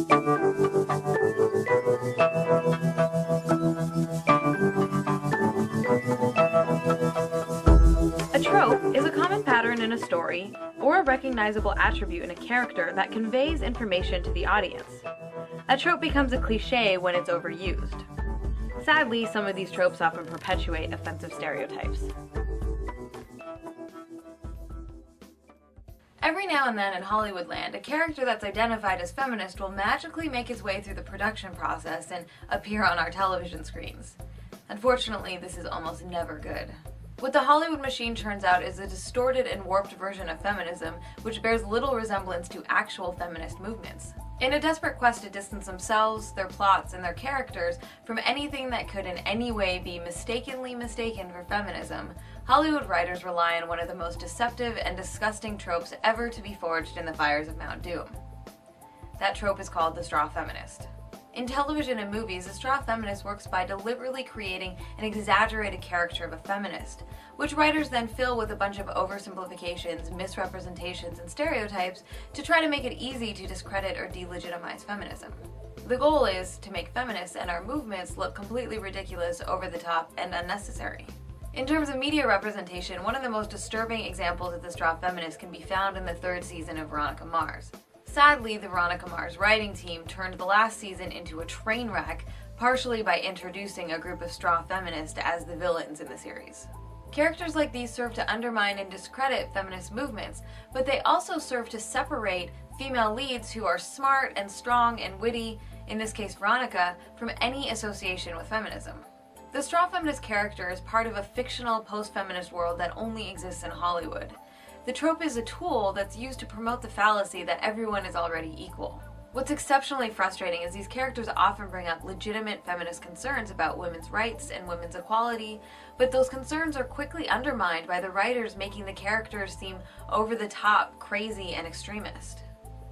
A trope is a common pattern in a story or a recognizable attribute in a character that conveys information to the audience. A trope becomes a cliché when it's overused. Sadly, some of these tropes often perpetuate offensive stereotypes. Every now and then in Hollywoodland, a character that's identified as feminist will magically make his way through the production process and appear on our television screens. Unfortunately, this is almost never good. What the Hollywood machine turns out is a distorted and warped version of feminism, which bears little resemblance to actual feminist movements. In a desperate quest to distance themselves, their plots, and their characters from anything that could in any way be mistakenly mistaken for feminism, Hollywood writers rely on one of the most deceptive and disgusting tropes ever to be forged in the fires of Mount Doom. That trope is called the Straw Feminist. In television and movies, the straw feminist works by deliberately creating an exaggerated caricature of a feminist, which writers then fill with a bunch of oversimplifications, misrepresentations, and stereotypes to try to make it easy to discredit or delegitimize feminism. The goal is to make feminists and our movements look completely ridiculous, over the top, and unnecessary. In terms of media representation, one of the most disturbing examples of the straw feminist can be found in the third season of Veronica Mars. Sadly, the Veronica Mars writing team turned the last season into a train wreck, partially by introducing a group of straw feminists as the villains in the series. Characters like these serve to undermine and discredit feminist movements, but they also serve to separate female leads who are smart and strong and witty, in this case Veronica, from any association with feminism. The straw feminist character is part of a fictional post-feminist world that only exists in Hollywood. The trope is a tool that's used to promote the fallacy that everyone is already equal. What's exceptionally frustrating is these characters often bring up legitimate feminist concerns about women's rights and women's equality, but those concerns are quickly undermined by the writers making the characters seem over the top, crazy, and extremist.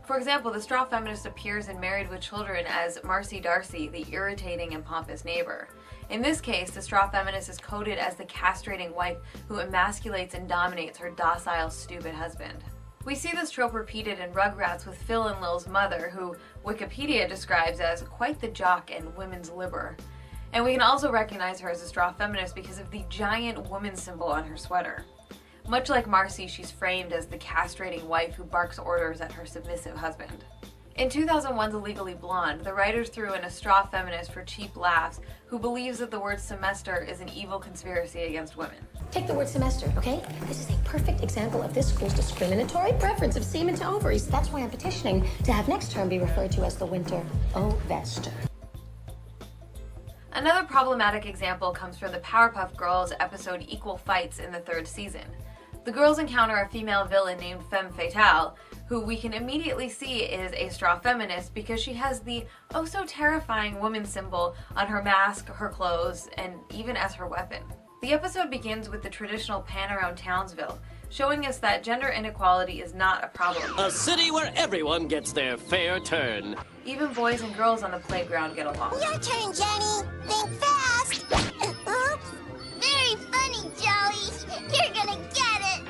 For example, the straw feminist appears in Married with Children as Marcy Darcy, the irritating and pompous neighbor. In this case, the straw feminist is coded as the castrating wife who emasculates and dominates her docile, stupid husband. We see this trope repeated in Rugrats with Phil and Lil's mother, who Wikipedia describes as quite the jock and women's liber. And we can also recognize her as a straw feminist because of the giant woman symbol on her sweater. Much like Marcy, she's framed as the castrating wife who barks orders at her submissive husband. In 2001's Illegally Blonde, the writers threw in a straw feminist for cheap laughs who believes that the word semester is an evil conspiracy against women. Take the word semester, okay? This is a perfect example of this school's discriminatory preference of semen to ovaries. That's why I'm petitioning to have next term be referred to as the winter ovester. Another problematic example comes from the Powerpuff Girls episode Equal Fights in the third season. The girls encounter a female villain named Femme Fatale, who we can immediately see is a straw feminist because she has the oh so terrifying woman symbol on her mask, her clothes, and even as her weapon. The episode begins with the traditional pan around Townsville, showing us that gender inequality is not a problem. A city where everyone gets their fair turn. Even boys and girls on the playground get along. Your turn, Jenny. Think fast. Oops. Very funny, Joey. You're gonna get it.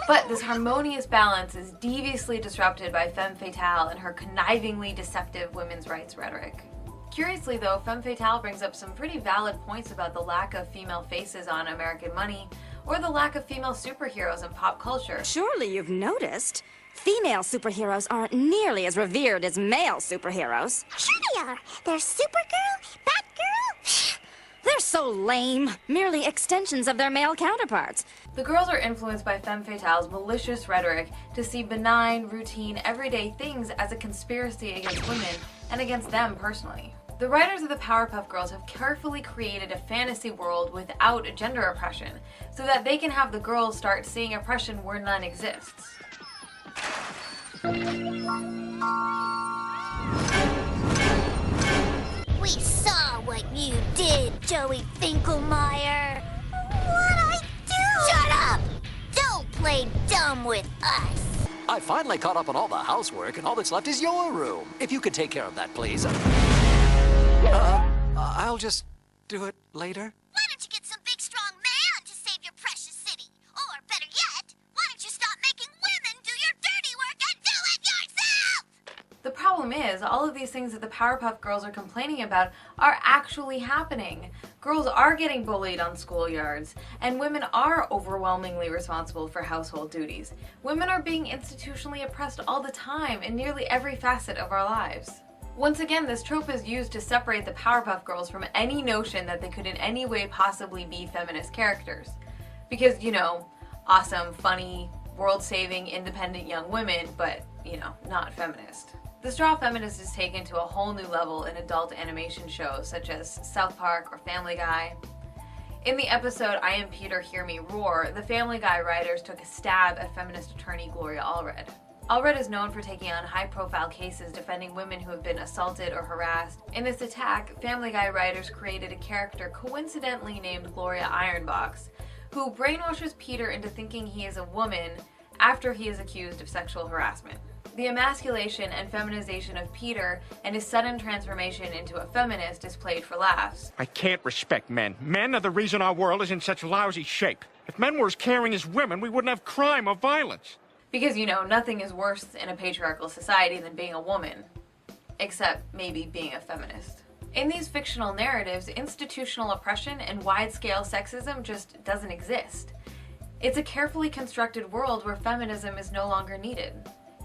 But this harmonious balance is deviously disrupted by Femme Fatale and her connivingly deceptive women's rights rhetoric. Curiously though, Femme Fatale brings up some pretty valid points about the lack of female faces on American Money, or the lack of female superheroes in pop culture. Surely you've noticed. Female superheroes aren't nearly as revered as male superheroes. Sure they are. There's Supergirl, Batgirl. They're so lame. Merely extensions of their male counterparts. The girls are influenced by Femme Fatale's malicious rhetoric to see benign, routine, everyday things as a conspiracy against women and against them personally. The writers of the Powerpuff Girls have carefully created a fantasy world without gender oppression, so that they can have the girls start seeing oppression where none exists. We saw what you did, Joey Finkelmeyer. What'd I do? Shut up! Don't play dumb with us. I finally caught up on all the housework, and all that's left is your room. If you could take care of that, please. I'll just do it later. Why don't you get some big, strong man to save your precious city? Or, better yet, why don't you stop making women do your dirty work and do it yourself? The problem problem is, all of these things that the Powerpuff Girls are complaining about are actually happening. Girls are getting bullied on schoolyards, and women are overwhelmingly responsible for household duties. Women are being institutionally oppressed all the time in nearly every facet of our lives. Once again, this trope is used to separate the Powerpuff Girls from any notion that they could in any way possibly be feminist characters. Because, you know, awesome, funny, world-saving, independent young women, but, you know, not feminist. The Straw Feminist is taken to a whole new level in adult animation shows such as South Park or Family Guy. In the episode I Am Peter, Hear Me Roar, the Family Guy writers took a stab at feminist attorney Gloria Allred. Allred is known for taking on high-profile cases defending women who have been assaulted or harassed. In this attack, Family Guy writers created a character coincidentally named Gloria Ironbox, who brainwashes Peter into thinking he is a woman after he is accused of sexual harassment. The emasculation and feminization of Peter and his sudden transformation into a feminist is played for laughs. I can't respect men. Men are the reason our world is in such lousy shape. If men were as caring as women, we wouldn't have crime or violence. Because, you know, nothing is worse in a patriarchal society than being a woman. Except maybe being a feminist. In these fictional narratives, institutional oppression and wide-scale sexism just doesn't exist. It's a carefully constructed world where feminism is no longer needed.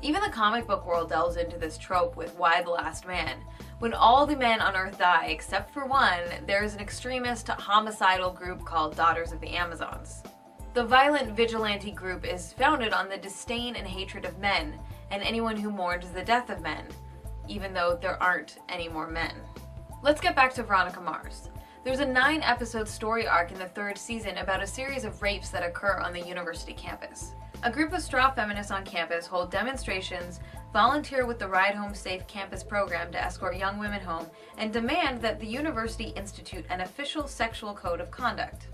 Even the comic book world delves into this trope with Why the Last Man. When all the men on Earth die except for one, there is an extremist, homicidal group called Daughters of the Amazons. The violent vigilante group is founded on the disdain and hatred of men, and anyone who mourns the death of men, even though there aren't any more men. Let's get back to Veronica Mars. There's a 9-episode story arc in the 3rd season about a series of rapes that occur on the university campus. A group of straw feminists on campus hold demonstrations, volunteer with the Ride Home Safe campus program to escort young women home, and demand that the university institute an official sexual code of conduct.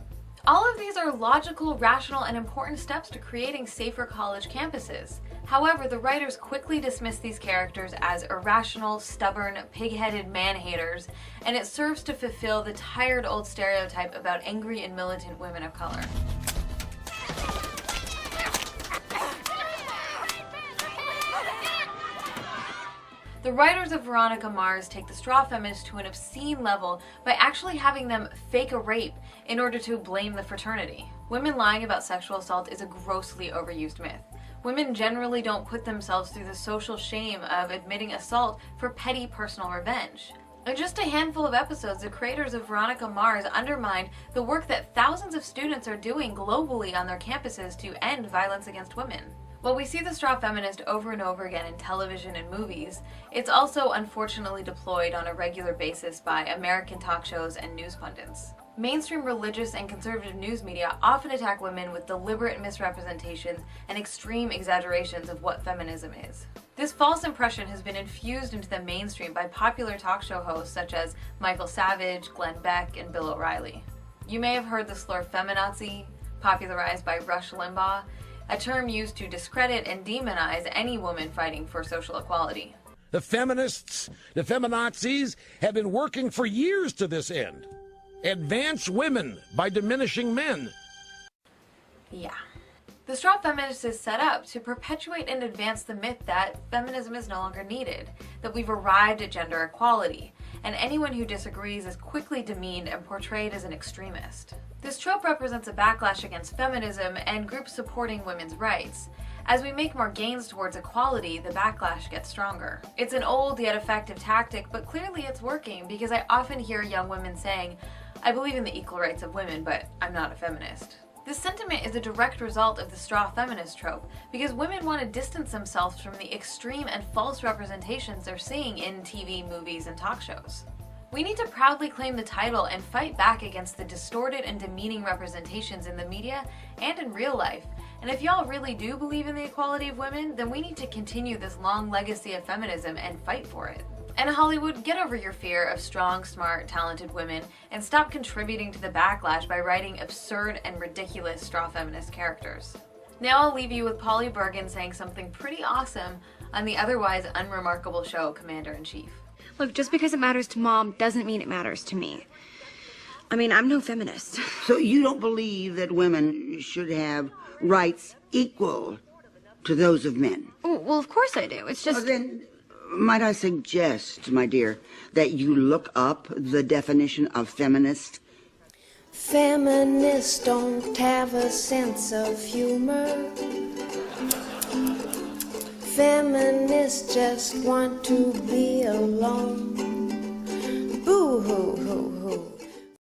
All of these are logical, rational, and important steps to creating safer college campuses. However, the writers quickly dismiss these characters as irrational, stubborn, pig-headed man-haters, and it serves to fulfill the tired old stereotype about angry and militant women of color. The writers of Veronica Mars take the straw feminists to an obscene level by actually having them fake a rape in order to blame the fraternity. Women lying about sexual assault is a grossly overused myth. Women generally don't put themselves through the social shame of admitting assault for petty personal revenge. In just a handful of episodes, the creators of Veronica Mars undermined the work that thousands of students are doing globally on their campuses to end violence against women. While we see the straw feminist over and over again in television and movies, it's also unfortunately deployed on a regular basis by American talk shows and news pundits. Mainstream religious and conservative news media often attack women with deliberate misrepresentations and extreme exaggerations of what feminism is. This false impression has been infused into the mainstream by popular talk show hosts such as Michael Savage, Glenn Beck, and Bill O'Reilly. You may have heard the slur feminazi, popularized by Rush Limbaugh, a term used to discredit and demonize any woman fighting for social equality. The feminists, the feminazis, have been working for years to this end. Advance women by diminishing men. Yeah. The straw feminist is set up to perpetuate and advance the myth that feminism is no longer needed, that we've arrived at gender equality, and anyone who disagrees is quickly demeaned and portrayed as an extremist. This trope represents a backlash against feminism and groups supporting women's rights. As we make more gains towards equality, the backlash gets stronger. It's an old yet effective tactic, but clearly it's working because I often hear young women saying, "I believe in the equal rights of women, but I'm not a feminist." This sentiment is a direct result of the straw feminist trope because women want to distance themselves from the extreme and false representations they're seeing in TV, movies, and talk shows. We need to proudly claim the title and fight back against the distorted and demeaning representations in the media and in real life. And if y'all really do believe in the equality of women, then we need to continue this long legacy of feminism and fight for it. And Hollywood, get over your fear of strong, smart, talented women and stop contributing to the backlash by writing absurd and ridiculous straw feminist characters. Now I'll leave you with Polly Bergen saying something pretty awesome on the otherwise unremarkable show Commander-in-Chief. Look, just because it matters to Mom doesn't mean it matters to me. I mean, I'm no feminist. So you don't believe that women should have rights equal to those of men? Oh, well, of course I do. It's just... Well, then, Might I suggest, my dear, that you look up the definition of feminist? Feminists don't have a sense of humor. Feminists just want to be alone. Boo hoo hoo hoo.